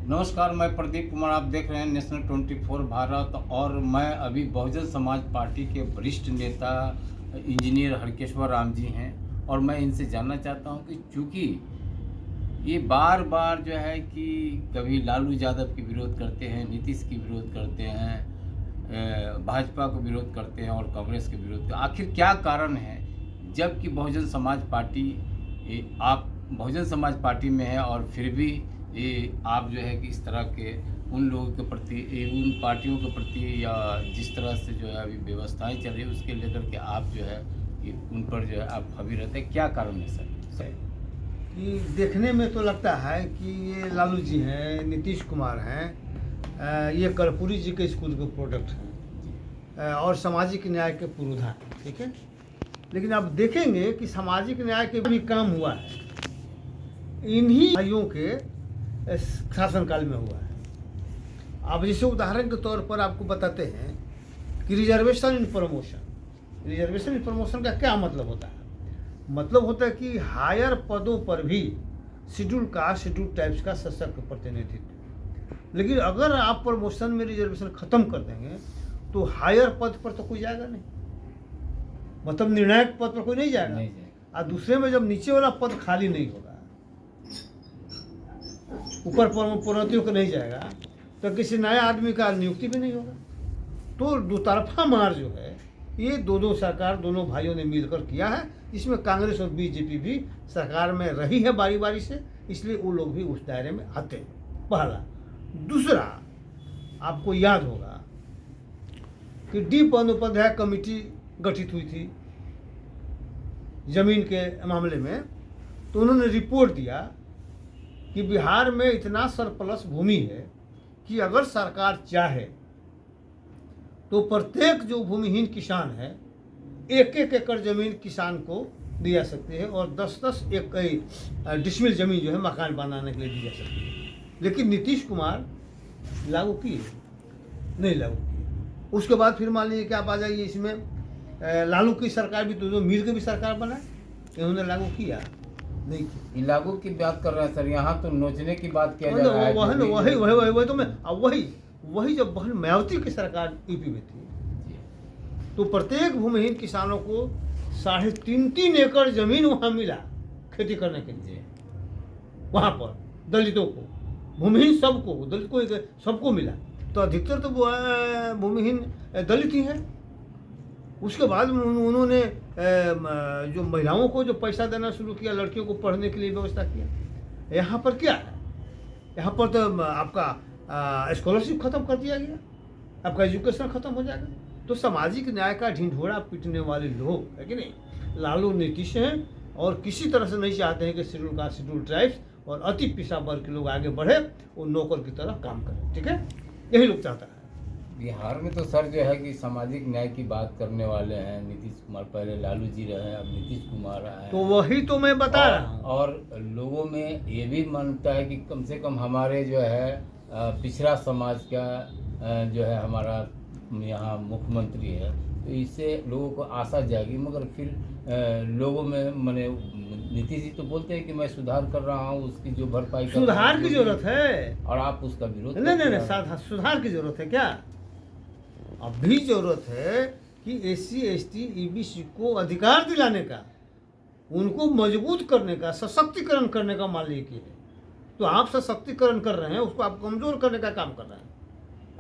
नमस्कार, मैं प्रदीप कुमार। आप देख रहे हैं नेशनल 24 भारत। और मैं अभी बहुजन समाज पार्टी के वरिष्ठ नेता इंजीनियर हरकेश्वर राम जी हैं। और मैं इनसे जानना चाहता हूं कि चूँकि ये बार बार जो है कि कभी लालू यादव की विरोध करते हैं, नीतीश की विरोध करते हैं, भाजपा को विरोध करते हैं और कांग्रेस के विरोध करते हैं। आखिर क्या कारण है, जबकि बहुजन समाज पार्टी आप बहुजन समाज पार्टी में है और फिर भी आप जो है कि इस तरह के उन लोगों के प्रति, उन पार्टियों के प्रति, या जिस तरह से जो है अभी व्यवस्थाएं चल रही है उसके लेकर के आप जो है कि उन पर जो है आप हावी रहते हैं, क्या कारण है सर? कि देखने में तो लगता है कि ये लालू जी हैं, नीतीश कुमार हैं, ये कर्पूरी जी के स्कूल के प्रोडक्ट हैं और सामाजिक न्याय के पुरोधा हैं, ठीक है। लेकिन अब देखेंगे कि सामाजिक न्याय के भी काम हुआ है इन्हीं भाइयों के शासनकाल में हुआ है। अब जैसे उदाहरण के तौर पर आपको बताते हैं कि रिजर्वेशन इन प्रमोशन का क्या मतलब होता है। मतलब होता है कि हायर पदों पर भी शेड्यूल कास्ट, शेड्यूल टाइप्स का सशक्त प्रतिनिधित्व। लेकिन अगर आप प्रमोशन में रिजर्वेशन खत्म कर देंगे तो हायर पद पर तो कोई जाएगा नहीं, मतलब निर्णायक पद पर कोई नहीं जाएगा। और दूसरे में जब नीचे वाला पद खाली नहीं होगा, ऊपर प्रोन्नतियों को नहीं जाएगा, तो किसी नए आदमी का नियुक्ति भी नहीं होगा। तो दो तरफा मार जो है ये दोनों सरकार, दोनों भाइयों ने मिलकर किया है। इसमें कांग्रेस और बीजेपी भी सरकार में रही है बारी बारी से, इसलिए वो लोग भी उस दायरे में आते हैं, पहला। दूसरा, आपको याद होगा कि डी बंदोपाध्याय कमेटी गठित हुई थी जमीन के मामले में। तो उन्होंने रिपोर्ट दिया कि बिहार में इतना सरप्लस भूमि है कि अगर सरकार चाहे तो प्रत्येक जो भूमिहीन किसान है 1-1 एकड़ जमीन किसान को दी जा सकती है और 10-10 डिसमिल जमीन जो है मकान बनाने के लिए दी जा सकती है। लेकिन नीतीश कुमार लागू किए नहीं, लागू किए। उसके बाद फिर मान लीजिए कि आप आ जाइए इसमें लालू की सरकार भी, तो मिल के भी सरकार बनाए, इन्होंने लागू किया नहीं किया। लागू की बात कर रहे हैं सर, यहाँ तो नोचने की बात किया जा रहा है। वही तो मैं वही जब बहन मायावती की सरकार यूपी में थी तो प्रत्येक भूमिहीन किसानों को 3.5 एकड़ जमीन वहाँ मिला खेती करने के लिए। वहाँ पर दलितों को, भूमिहीन सबको, दलित को सबको मिला। तो अधिकतर तो भूमिहीन दलित ही हैं। उसके बाद उन्होंने जो महिलाओं को जो पैसा देना शुरू किया, लड़कियों को पढ़ने के लिए व्यवस्था किया। यहाँ पर क्या है, यहाँ पर तो आपका स्कॉलरशिप खत्म कर दिया गया, आपका एजुकेशन खत्म हो जाएगा। तो सामाजिक न्याय का ढिंढोरा पीटने वाले लोग है कि नहीं, लालू नीतीश हैं और किसी तरह से नहीं चाहते हैं कि शेड्यूल कास्ट, शेड्यूल ट्राइब्स और अति पिछड़ा वर्ग के लोग आगे बढ़े और नौकर की तरह काम करें, ठीक है। यही लोग चाहता है। बिहार में तो सर जो है कि सामाजिक न्याय की बात करने वाले हैं नीतीश कुमार। पहले लालू जी रहे, अब नीतीश कुमार आए। तो वही तो मैं बता रहा हूँ। और लोगों में ये भी मानता है कि कम से कम हमारे जो है पिछड़ा समाज का जो है हमारा यहाँ मुख्यमंत्री है, तो इससे लोगों को आशा जाएगी। मगर फिर लोगों में माने नीतीश जी तो बोलते हैं कि मैं सुधार कर रहा हूँ, उसकी जो भरपाई, सुधार की जरूरत है और आप उसका विरोध नहीं, सुधार की जरूरत है क्या? अभी जरूरत है कि SC ST EBC को अधिकार दिलाने का, उनको मजबूत करने का, सशक्तिकरण करने का मालिक है। तो आप सशक्तिकरण कर रहे हैं, उसको आप कमजोर करने का काम कर रहे हैं।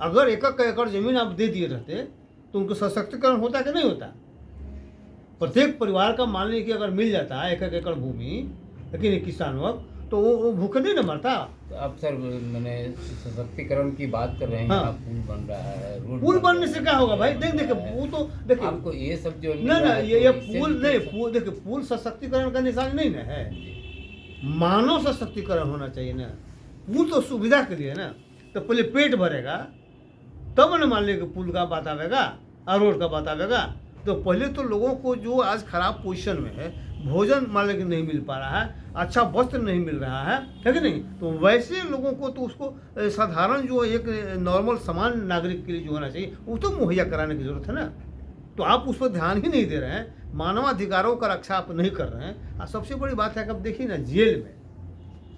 अगर 1-1 एकड़ जमीन आप दे दिए रहते तो उनको सशक्तिकरण होता कि नहीं होता? प्रत्येक परिवार का मान लीजिए कि अगर मिल जाता है 1-1 एकड़ भूमि, लेकिन किसान वक्त, तो वो भूखे नहीं न मरता। तो अब सर मैंने सशक्तिकरण की बात कर रहे हैं। हाँ। पुल बन रहा है, पुल बनने से क्या होगा भाई? देखिए वो तो देखिए आपको ये सब जो नहीं, ये पुल नहीं, देखिए पुल सशक्तिकरण का निशान नहीं ना है, मानव सशक्तिकरण होना चाहिए ना। पुल तो सुविधा के लिए ना, तो पहले पेट भरेगा तब न मान लीजिए कि पुल का बात आवेगा और रोड का बात आवेगा। तो पहले तो लोगों को जो आज खराब पोजीशन में है, भोजन मान लीजिए नहीं मिल पा रहा है, अच्छा वस्त्र नहीं मिल रहा है कि नहीं, तो वैसे लोगों को तो उसको साधारण जो एक नॉर्मल सामान्य नागरिक के लिए जो होना चाहिए वो तो मुहैया कराने की जरूरत है ना। तो आप उस पर ध्यान ही नहीं दे रहे हैं, मानवाधिकारों का रक्षा आप नहीं कर रहे हैं। और सबसे बड़ी बात है कि अब देखिए ना, जेल में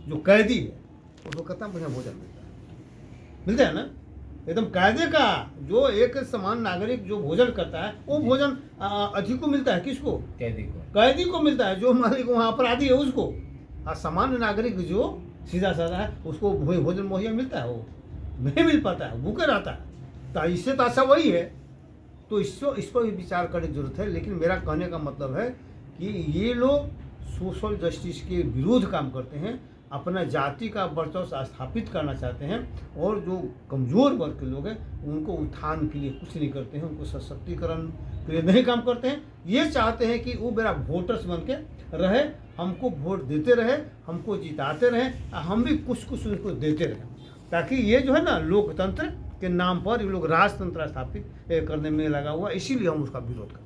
जो कैदी है उसको कितना बढ़िया भोजन मिलता है, मिलता है ना, एकदम कायदे का। जो एक समान नागरिक जो भोजन करता है वो भोजन अधिक को मिलता है, किसको? कैदी को मिलता है, जो मालिक वहाँ अपराधी है उसको। सामान्य नागरिक जो सीधा साधा है उसको भोजन मुहैया मिलता है, वो नहीं मिल पाता है, भूखे रहता है। तो इससे तो अच्छा वही है। तो इस पर भी विचार करने की जरूरत है। लेकिन मेरा कहने का मतलब है कि ये लोग सोशल जस्टिस के विरोध काम करते हैं, अपना जाति का वर्चस्व स्थापित करना चाहते हैं, और जो कमज़ोर वर्ग के लोग हैं उनको उत्थान के लिए कुछ नहीं करते हैं, उनको सशक्तिकरण के लिए नहीं काम करते हैं। ये चाहते हैं कि वो मेरा वोटर्स बन के रहे, हमको वोट देते रहे, हमको जिताते रहे, हम भी कुछ उनको देते रहें, ताकि ये जो है ना लोकतंत्र के नाम पर ये लोग राजतंत्र स्थापित करने में लगा हुआ, इसीलिए हम उसका विरोध करते हैं।